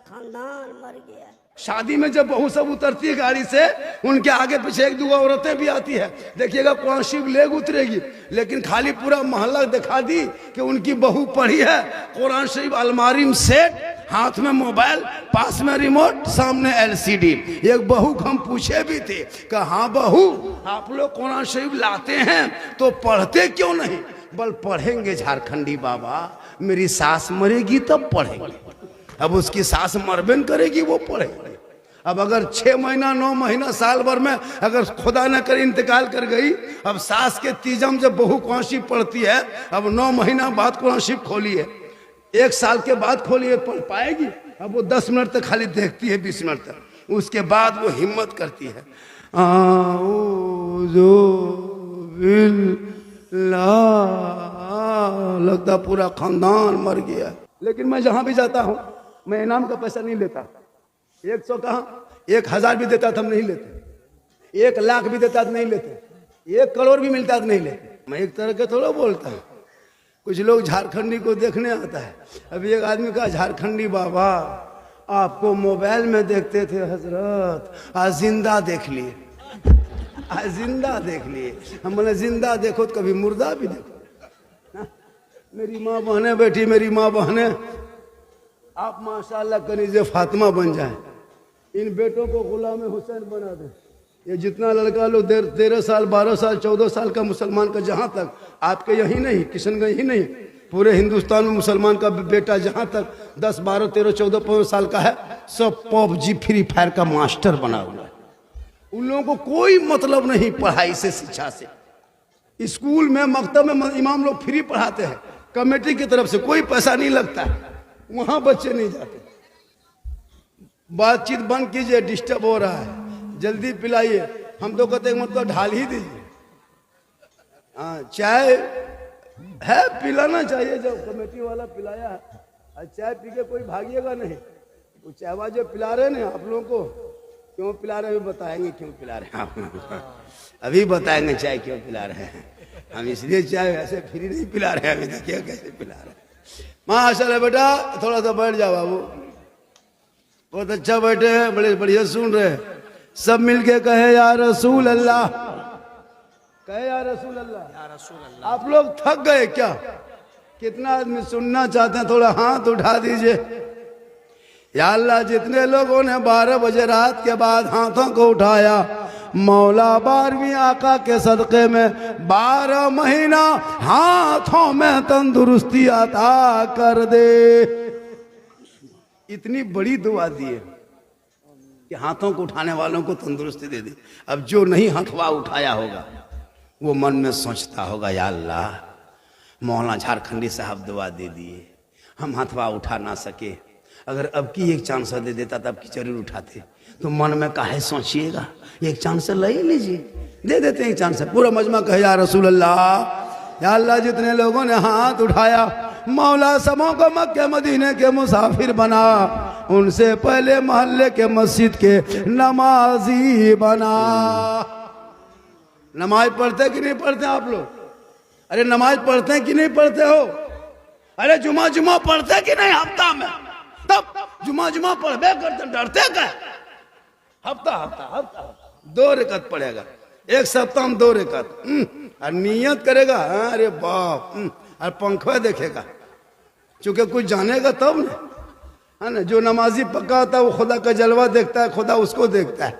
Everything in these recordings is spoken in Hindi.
खानदान मर गया। शादी में जब बहू सब उतरती है गाड़ी से, उनके आगे पीछे एक दो औरतें भी आती है, देखिएगा कुरान शरीफ लेग उतरेगी, लेकिन खाली पूरा मोहल्ला दिखा दी कि उनकी बहू पढ़ी है कुरान शरीफ, अलमारी में सेट, हाथ में मोबाइल, पास में रिमोट, सामने एलसीडी। एक बहू हम पूछे भी थे कि हाँ बहू, आप लोग कुरान शरीफ लाते हैं तो पढ़ते क्यों नहीं? बल पढ़ेंगे झारखंडी बाबा, मेरी सास मरेगी तब पढ़ेंगे। अब उसकी सास मरबेन करेगी, वो पढ़ेंगे। अब अगर 6 महीना 9 महीना साल भर में अगर खुदा न करे इंतकाल कर गई, अब सास के तीजम जब बहू कुरान शरीफ पढ़ती है, अब 9 महीना बाद कुरान शरीफ खोली है, 1 साल के बाद खोली है, पढ़ पाएगी? अब वो 10 मिनट तक खाली देखती है, 20 मिनट तक, उसके बाद वो हिम्मत करती है, लगता पूरा खानदान मर गया। लेकिन मैं जहां भी जाता हूं, मैं इनाम का पैसा नहीं लेता। 100 कहां, 1000 भी देता था नहीं लेते, 1 लाख भी देता तो नहीं लेते, 1 करोड़ भी मिलता तो नहीं लेते। मैं एक तरह के थोड़ा बोलता हूँ, कुछ लोग झारखंडी को देखने आता है। अभी एक आदमी कहा, झारखंडी बाबा आपको मोबाइल में देखते थे हजरत, आज जिंदा देख लिए, आज जिंदा देख लिए। हम बोले जिंदा देखो तो कभी मुर्दा भी देखो ना? मेरी माँ बहने बैठी, मेरी माँ बहने, आप माशाल्लाह कनीज़े फातिमा बन जाए, इन बेटों को गुलाम हुसैन बना दें। ये जितना लड़का लोग 13 साल 12 साल 14 साल का मुसलमान का, जहाँ तक आपके यही नहीं, किशनगंज ही नहीं, पूरे हिंदुस्तान में मुसलमान का बेटा जहाँ तक 10 12 13 14 15 साल का है, सब पबजी फ्री फायर का मास्टर बना हुआ है। उन लोगों को कोई मतलब नहीं पढ़ाई से, शिक्षा से। स्कूल में मकतब में इमाम लोग फ्री पढ़ाते हैं, कमेटी की तरफ से कोई पैसा नहीं लगता है, वहां बच्चे नहीं जाते। बातचीत बंद कीजिए, डिस्टर्ब हो रहा है, जल्दी पिलाइए। हम तो कहते हैं मतलब ढाल ही दीजिए। हाँ, चाय है, पिलाना चाहिए, जब कमेटी वाला पिलाया है, चाय पी के कोई भागिएगा नहीं। वो चाय वाला जो पिला रहे ना आप लोगों को, क्यों पिला रहे हैं बताएंगे, क्यों पिला रहे हैं आप अभी बताएंगे चाय क्यों पिला रहे हैं। हम इसलिए चाय ऐसे फ्री नहीं पिला रहे हैं, अभी देखिए कैसे पिला रहे हैं। माशाल्लाह बेटा, थोड़ा सा बैठ जाओ बाबू, बहुत अच्छा बैठे हैं, बड़े बढ़िया सुन रहे हैं। सब मिलके कहे या रसूल अल्लाह, कहे या रसूल अल्लाह, या रसूल अल्लाह। आप लोग थक गए क्या? कितना आदमी सुनना चाहते हैं? थोड़ा हाथ उठा दीजिए। या अल्लाह, जितने लोगों ने 12 बजे रात के बाद हाथों को उठाया, मौला 12वीं आका के सदक़े में 12 महीना हाथों में तंदुरुस्ती अता कर दे। इतनी बड़ी दुआ दी है कि हाथों को उठाने वालों को तंदुरुस्ती दे दी। अब जो नहीं हथवा उठाया होगा, वो मन में सोचता होगा, या अल्लाह, मौलाना झारखंडी साहब दुआ दे दिए, हम हथवा उठा ना सके, अगर अब की एक चांस दे देता तब की जरूर उठाते। तो मन में काहे सोचिएगा, एक चांस ले ही लीजिए, दे देते हैं एक चांस। पूरा मजमा कहे या रसूल अल्लाह, या अल्लाह, जितने लोगों ने हाथ उठाया, मौला सबों को मक्के मदीने के मुसाफिर बना, उनसे पहले मोहल्ले के मस्जिद के नमाजी बना। नमाज पढ़ते कि नहीं पढ़ते आप लोग? अरे नमाज पढ़ते हैं कि नहीं पढ़ते हो? अरे जुमा पढ़ते कि नहीं हफ्ता में? तब जुमा पढ़बे करते, डरते क्या? हफ्ता 2 रकात पढ़ेगा, 1 सप्ताह में 2 रकात, और नियत करेगा, अरे बाप, और पंखा देखेगा, चूंकि कुछ जानेगा तब ना, है ना। जो नमाजी पक्का होता है वो खुदा का जलवा देखता है, खुदा उसको देखता है,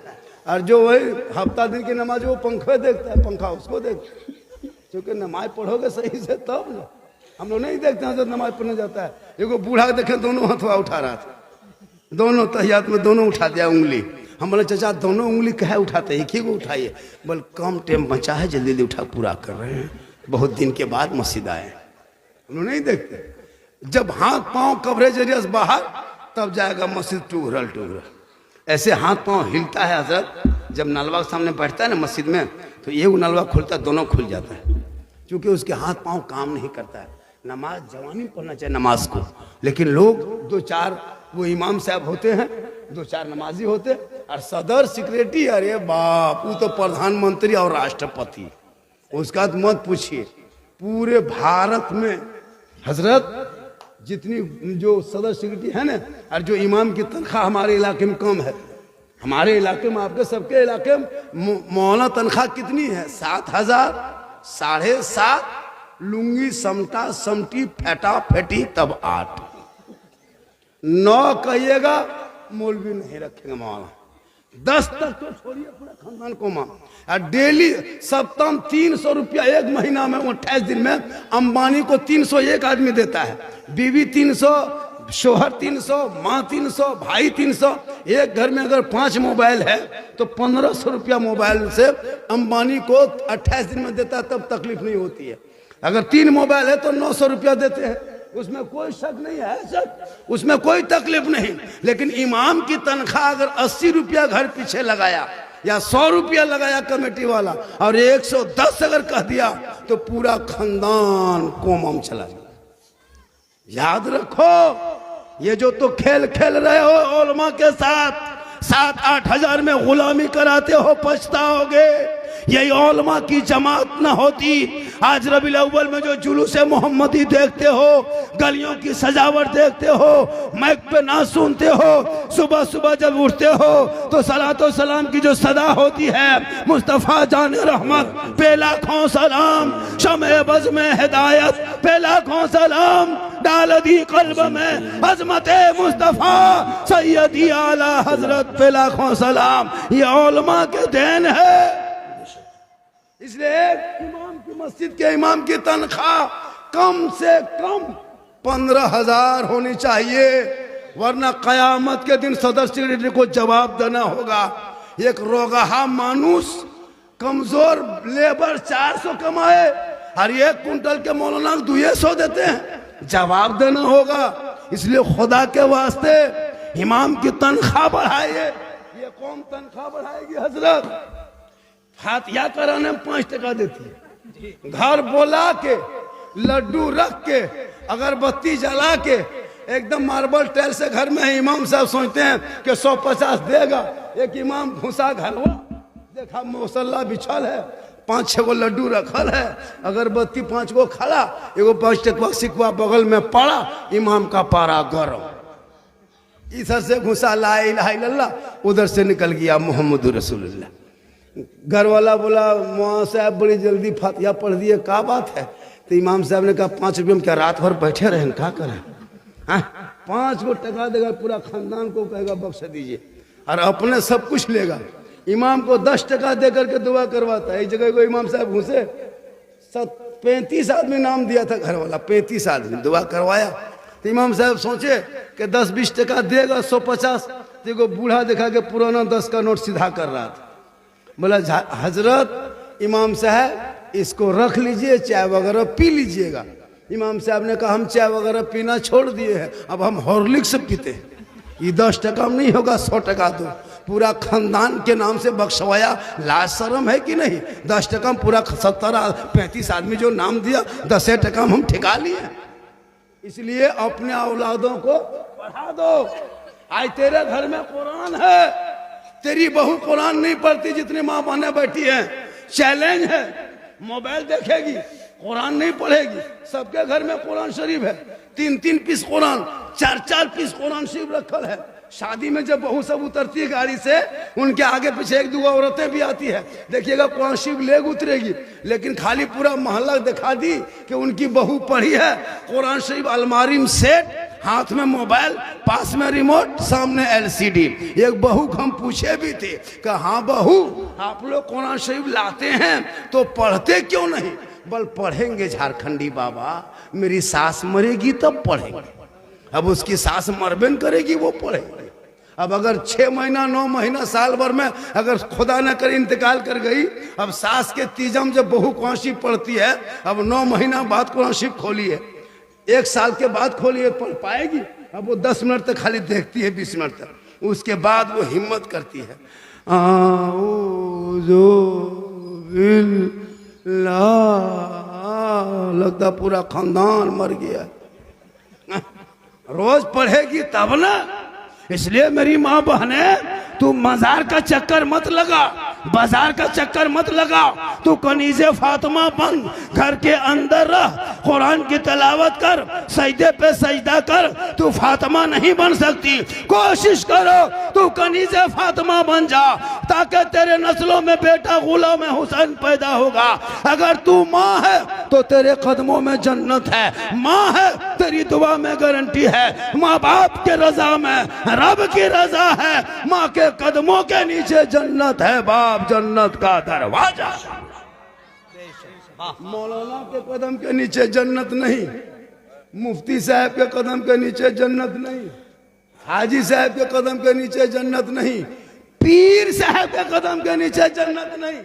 और जो वही हफ्ता दिन की नमाज वो पंखा देखता है, पंखा उसको देखता है। क्योंकि नमाज पढ़ोगे सही से तब ना। हम लोग नहीं देखते हैं जब नमाज पढ़ने जाता है। एगो बूढ़ा देखे दोनों हथवा उठा रहा था, दोनों तहियात में दोनों उठा दिया उंगली। हम बोले चाचा दोनों उंगली कहे उठाते, एक ही को उठाइए। बोल कम टाइम बचा है, जल्दी जल्दी उठा, पूरा कर रहे हैं, बहुत दिन के बाद मस्जिद आए। हम लोग नहीं देखते, जब हाथ पांव कवरेज एरिया से बाहर, तब जाएगा मस्जिद टूगरल। ऐसे हाथ पांव हिलता है हजरत, जब नलवा के सामने बैठता है ना मस्जिद में, तो एक नलवा खुलता है, दोनों खुल जाता है, क्योंकि उसके हाथ पांव काम नहीं करता है। नमाज जवानी में पढ़ना चाहिए नमाज को, लेकिन लोग 2-4 वो इमाम साहब होते हैं, 2-4 नमाजी होते, और सदर सेक्रेटरी, अरे बाप, वो तो प्रधानमंत्री और राष्ट्रपति, उसका तो मत पूछिए। पूरे भारत में हजरत जितनी जो सदर सेक्रेटरी है ना, और जो इमाम की तनख्वाह हमारे इलाके में कम है। हमारे इलाके में, आपके सबके इलाके में मौलाना तनख्वाह कितनी है? 7,000, 7,500, लुंगी समटा समटी फेटा फेटी तब 8, 9 कहिएगा मौलवी नहीं रखेंगे मौलाना, 10 तक तो छोड़िए पूरा खानदान को मां। और डेली सप्ताह 300 रुपया एक महीना में 28 दिन में अंबानी को 301 आदमी देता है, बीवी 300, शोहर 300, माँ 300, भाई 300। एक घर में अगर 5 मोबाइल है तो 1500 रुपया मोबाइल से अंबानी को 28 दिन में देता है, तब तकलीफ नहीं होती है। अगर 3 मोबाइल है तो 900 रुपया देते हैं, उसमें कोई शक नहीं है शक, उसमें कोई तकलीफ नहीं। लेकिन इमाम की तनख्वाह अगर 80 रुपया घर पीछे लगाया या 100 रुपया लगाया कमेटी वाला और 110 अगर कह दिया तो पूरा खानदान कोमम चला जाए। याद रखो, ये जो तो खेल खेल रहे हो उलमा के साथ, 7-8 हजार में गुलामी कराते हो, पछताओगे। यही उलमा की जमात न होती, आज रबीउल अव्वल में जो जुलूस मोहम्मदी देखते हो, गलियों की सजावट देखते हो, माइक पे ना सुनते हो, सुबह सुबह जब उठते हो तो सलातो सलाम की जो सदा होती है, मुस्तफ़ा जान रहमत पे लाखों सलाम, शमे बज़ में हिदायत पे लाखों सलाम, डाल दी कल्ब में अज़मत मुस्तफ़ा सैयदी आला हजरत पे लाखों सलाम। ये उलमा के देन है। इसलिए इमाम की मस्जिद के इमाम की तनख्वाह कम से कम 15,000 होनी चाहिए, वरना कयामत के दिन सदर सेक्रेटरी को जवाब देना होगा। एक रोगाहा मानुस, कमजोर लेबर 400 कमाए और 1 कुंटल के मौलाना 200 देते हैं, जवाब देना होगा। इसलिए खुदा के वास्ते इमाम की तनख्वाह बढ़ाइए। ये कौन तनख्वाह बढ़ाएगी हजरत? फातिहा कराने में 5 टका देती है, घर बोला के, लड्डू रख के, अगरबत्ती जला के, एकदम मार्बल टाइल से घर में है। इमाम साहब सोचते हैं कि 150 देगा। एक इमाम घुसा घरवा, देखा मौसल्ला बिछल है, 5-6 गो लड्डू रखल है, अगरबत्ती 5 गो खड़ा, एगो 5 टकवा सिक्का बगल में पड़ा, इमाम का पारा गरम। इधर से घुसा ला इलाहा इल्लल्लाह, उधर से निकल गया मोहम्मद रसूलुल्लाह। घर वाला बोला मौलाना साहब बड़ी जल्दी फातिहा पढ़ दिए, क्या बात है? तो इमाम साहब ने कहा 5 रुपये में क्या रात भर बैठे रहें, क्या करें? 5 गो टका देगा, पूरा खानदान को कहेगा बख्श दीजिए, और अपने सब कुछ लेगा। इमाम को 10 टका दे करके दुआ करवाता है। एक जगह को इमाम साहब घुसे, 35 आदमी नाम दिया था घर वाला, 35 आदमी दुआ करवाया। तो इमाम साहब सोचे कि 10-20 टका देगा, 150। तो एगो बूढ़ा देखा कि पुराना 10 का नोट सीधा कर रहा था। बोला हजरत इमाम साहब इसको रख लीजिए, चाय वगैरह पी लीजिएगा। इमाम साहब ने कहा हम चाय वगैरह पीना छोड़ दिए हैं, अब हम हॉर्लिक्स पीते हैं। ये 10 टका में नहीं होगा, 100 टका दो। पूरा खानदान के नाम से बख्शवाया, लाज शर्म है कि नहीं? 10 टका में पूरा 35 आदमी जो नाम दिया, 10 टका में हम ठिका लिए। इसलिए अपने औलादों को पढ़ा दो। आज तेरे घर में कुरान है, तेरी बहू कुरान नहीं पढ़ती जितनी माँ बहने बैठी है, चैलेंज है। मोबाइल देखेगी, कुरान नहीं पढ़ेगी। सबके घर में कुरान शरीफ है, 3-3 पीस कुरान, 4-4 पीस कुरान शरीफ रखल है। शादी में जब बहू सब उतरती है गाड़ी से, उनके आगे पीछे 1-2 औरतें भी आती है, देखिएगा कुरान शरीफ लेग उतरेगी, लेकिन खाली पूरा मोहल्ला दिखा दी कि उनकी बहू पढ़ी है। कुरान शरीफ अलमारी में सेट, हाथ में मोबाइल, पास में रिमोट, सामने LCD। एक बहू को हम पूछे भी थे कि हाँ बहू आप लोग कुरान शरीफ लाते हैं तो पढ़ते क्यों नहीं? बल पढ़ेंगे झारखंडी बाबा, मेरी सास मरेगी तब पढ़ेंगे। अब उसकी सास मरबेन करेगी, वो पढ़ेगी। अब अगर 6 महीना 9 महीना साल भर में अगर खुदा न करे इंतकाल कर गई, अब सास के तीजम जब बहू कुरान शरीफ पढ़ती है, अब 9 महीना बाद कुरान शरीफ खोली है, 1 साल के बाद खोली है, पढ़ पाएगी? अब वो 10 मिनट तक खाली देखती है, 20 मिनट तक, उसके बाद वो हिम्मत करती है, लगता पूरा खानदान मर गया। रोज पढ़ेगी तब ना। इसलिए मेरी माँ बहने, तू मजार का चक्कर मत लगा। बाजार का चक्कर मत लगाओ, तू कनीज़े फातिमा बन, घर के अंदर रह, कुरान की तिलावत कर, सजदे पे सजदा कर, तू फातिमा नहीं बन सकती। कोशिश करो तू कनीज़े फातिमा बन जा, ताकि तेरे नस्लों में बेटा गुलाम हुसैन पैदा होगा। अगर तू माँ है तो तेरे कदमों में जन्नत है, माँ है तेरी दुआ में गारंटी है, माँ बाप के रजा में रब की रजा है, माँ के कदमों के नीचे जन्नत है, बाप जन्नत का दरवाजा। मौलाना के कदम के नीचे जन्नत नहीं, मुफ्ती साहब के कदम के नीचे जन्नत नहीं, हाजी साहब के कदम के नीचे जन्नत नहीं, पीर साहब के कदम के नीचे जन्नत नहीं।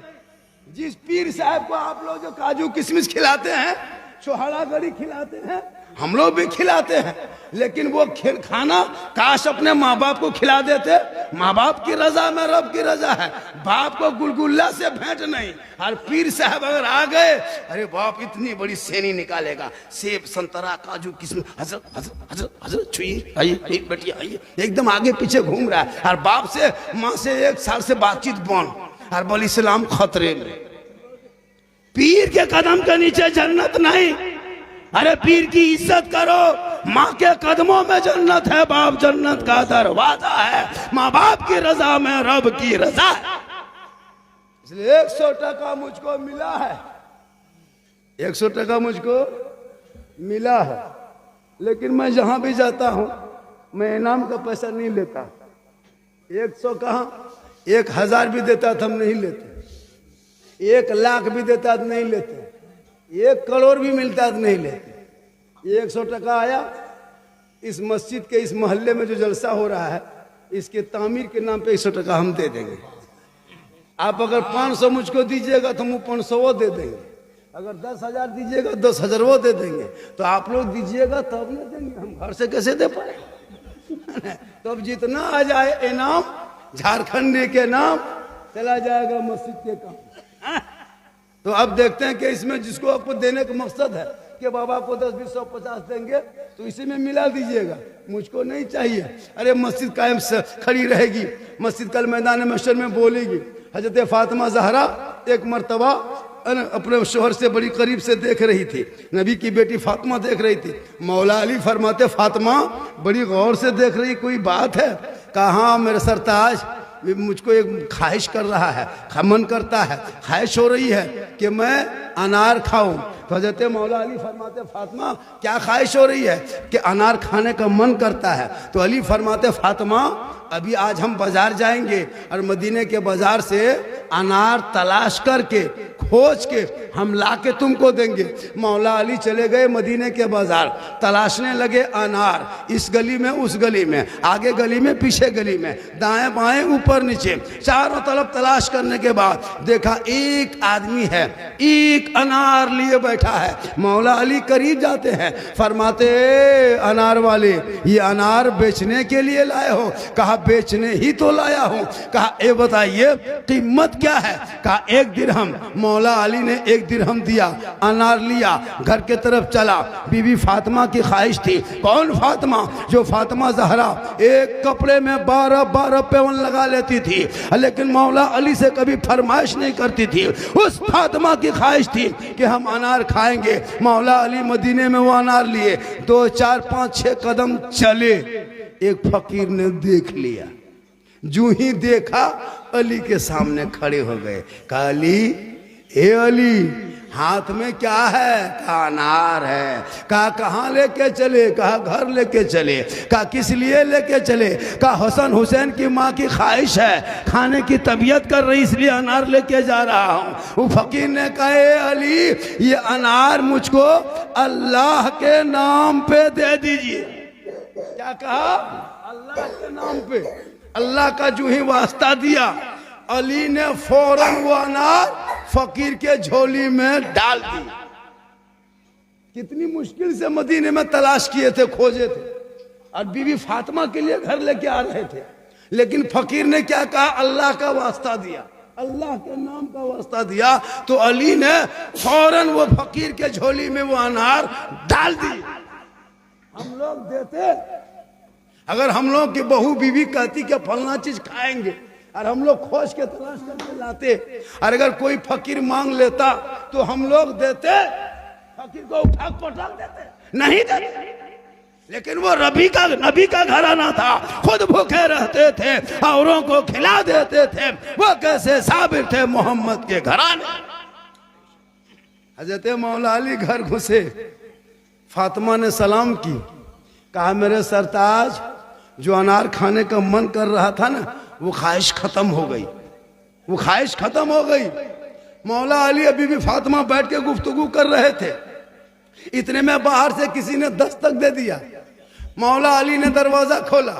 जिस पीर साहब को आप लोग जो काजू किशमिश खिलाते हैं, छोहाड़ा गड़ी खिलाते हैं, हम लोग भी खिलाते हैं, लेकिन वो खाना काश अपने माँ बाप को खिला देते। माँ बाप की रजा में रब की रजा है, बाप को गुलगुल्ला से भेंट नहीं। और पीर साहब अगर आ गए, अरे बाप इतनी बड़ी सेनी निकालेगा, सेब संतरा काजू किशमिश, हजरत हजरत हजरत हजरत छुइए, आइए बेटी आइए, एकदम आगे पीछे घूम रहा है। और बाप से माँ से 1 साल से बातचीत बंद, और बोली इस्लाम खतरे में। पीर के कदम के नीचे जन्नत नहीं। अरे पीर की इज्जत करो, माँ के कदमों में जन्नत है, बाप जन्नत का दरवाजा है, माँ बाप की रजा में रब की रजा है। इसलिए 100 टका मुझको मिला है, 100 टका मुझको मिला है, लेकिन मैं जहां भी जाता हूं मैं इनाम का पैसा नहीं लेता। 100 कहां, 1000 भी देता तो हम नहीं लेते, 1 लाख भी देता तो नहीं लेते, 1 करोड़ भी मिलता तो नहीं लेते। 100 टका आया, इस मस्जिद के इस मोहल्ले में जो जलसा हो रहा है, इसके तामीर के नाम पे 100 टका हम दे देंगे। आप अगर 500 मुझको दीजिएगा तो हम 500 दे देंगे, अगर 10,000 दीजिएगा 10,000 वो दे देंगे। तो आप लोग दीजिएगा तब नहीं देंगे, हम घर से कैसे दे पाए। तो अब जितना आ जाए इनाम झारखंड के नाम चला जाएगा मस्जिद के काम। तो अब देखते हैं कि इसमें जिसको आपको देने का मकसद है कि बाबा को 10, 20, 100, 50 देंगे, तो इसी में मिला दीजिएगा, मुझको नहीं चाहिए। अरे मस्जिद कायम खड़ी रहेगी, मस्जिद कल मैदान महशर में बोलेगी। हजरत फातिमा ज़हरा एक मर्तबा अपने शोहर से बड़ी करीब से देख रही थी, नबी की बेटी फातिमा देख रही थी। मौला अली फरमाते फातिमा बड़ी गौर से देख रही, कोई बात है? कहा मेरे सरताज, मुझको एक ख्वाहिश कर रहा है, मन करता है, ख्वाहिश हो रही है कि मैं अनार खाऊं। तो हजरत मौला अली फरमाते फातिमा क्या ख्वाहिश हो रही है? कि अनार खाने का मन करता है। तो अली फरमाते फातिमा अभी आज हम बाजार जाएंगे और मदीने के बाजार से अनार तलाश करके खोज के हम लाके तुमको देंगे। मौला अली चले गए मदीने के बाजार, तलाशने लगे अनार, इस गली में उस गली में, आगे गली में पीछे गली में, दाएं बाएं ऊपर नीचे, चारों तरफ तलाश करने के बाद देखा एक आदमी है, एक अनार लिए बैठा है। मौला अली करीब जाते हैं, फरमाते अनार वाले ये अनार बेचने के लिए लाए हो? कहा बेचने ही तो लाया हूं। कहा ये बताइए कीमत क्या है? कहा 1 दिरहम। मौला अली ने 1 दिरहम दिया, अनार लिया, घर के तरफ चला। बीबी फातिमा की ख्वाहिश थी। कौन फातिमा? जो फातिमा ज़हरा एक कपड़े में 12 पेवन लगा लेती थी, लेकिन मौला अली से कभी फरमाइश नहीं करती थी। उस फातिमा की ख्वाहिश थी कि हम अनार खाएंगे। मौला अली मदीने में वो अनार लिए, 2, 4, 5, 6 कदम चले, एक फकीर ने देख लिया। जो ही देखा अली के सामने खड़े हो गए। कहा अली, ए अली हाथ में क्या है? कहा अनार है। कहा कहाँ लेके चले? कहा घर लेके चले। कहा किस लिए लेके चले? कहा हसन हुसैन की माँ की ख्वाहिश है, खाने की तबीयत कर रही, इसलिए अनार लेके जा रहा हूँ। वो फकीर ने कहा ए अली ये अनार मुझको अल्लाह के नाम पे दे दीजिए। क्या कहा? अल्लाह के नाम पे। अल्लाह का जो ही वास्ता दिया, अली ने फौरन वो अनार फकीर के झोली में डाल दी। कितनी मुश्किल से मदीने में तलाश किए थे, खोजे थे, और बीबी फातिमा के लिए घर लेके आ रहे थे, लेकिन फकीर ने क्या कहा? अल्लाह का वास्ता दिया, अल्लाह के नाम का वास्ता दिया। तो अली ने फौरन वो फकीर के झोली में वो अनार डाल दी। हम लोग देते, अगर हम लोग की बहू बीवी कहती कि फलना चीज खाएंगे, और हम लोग खोज के तलाश करके लाते। और अगर कोई फकीर मांग लेता तो हम लोग देते, फकीर को उठा पटक देते, नहीं देते। लेकिन वो नबी का घराना था, खुद भूखे रहते थे, औरों को खिला देते थे। वो कैसे साबिर थे मोहम्मद के घराने। हजरत मौला अली घर घुसे, फातिमा ने सलाम की, कहा मेरे सरताज, जो अनार खाने का मन कर रहा था ना, वो ख्वाहिश खत्म हो गई, वो ख्वाहिश खत्म हो गई। मौला अली अभी भी फातिमा बैठ के गुफ्तगू कर रहे थे, इतने में बाहर से किसी ने दस्तक दे दिया। मौला अली ने दरवाजा खोला,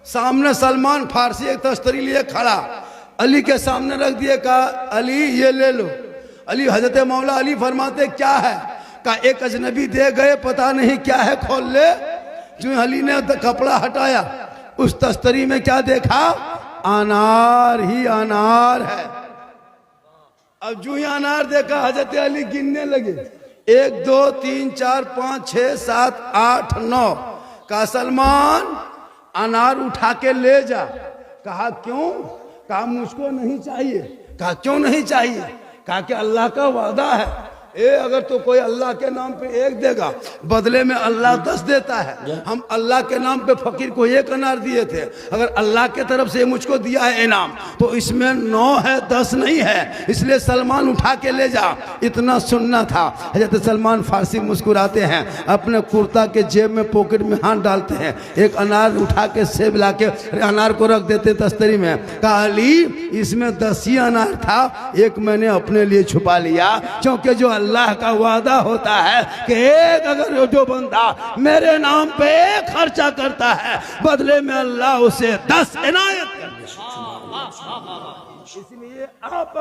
सामने सलमान फारसी एक तस्तरी लिए खड़ा, अली के सामने रख दिए, कहा अली ये ले लो। अली हजरत मौला अली फरमाते क्या है? कहा एक अजनबी दे गए, पता नहीं क्या है, खोल ले। जो अली ने कपड़ा हटाया, उस तस्तरी में क्या देखा? अनार ही अनार है। अब जो ही अनार देखा, हजरत अली गिनने लगे, 1 2 3 4 5 6 7 8 9। कहा सलमान अनार उठा के ले जा। कहा क्यों? कहा मुझको नहीं चाहिए। कहा क्यों नहीं चाहिए? कहा कि अल्लाह का वादा है, अगर तो कोई अल्लाह के नाम पे 1 देगा, बदले में अल्लाह 10 देता है। हम अल्लाह के नाम पे फकीर को 1 अनार दिए थे, अगर अल्लाह के तरफ से मुझको दिया है इनाम, तो इसमें 9 है, 10 नहीं है। इसलिए सलमान उठा के ले जा। इतना सुनना था। हजरत सलमान फारसी मुस्कुराते हैं, अपने कुर्ता के जेब में पॉकेट में हाथ डालते हैं, एक अनार उठा के सेब ला के अनार को रख देते तस्तरी में। कहा अली इसमें 10 ही अनार था, 1 मैंने अपने लिए छुपा लिया, क्योंकि जो अल्लाह का वादा होता है कि एक अगर जो बंदा मेरे नाम पे 1 खर्चा करता है, बदले में अल्लाह उसे 10 इनायत करता है। इसलिए आप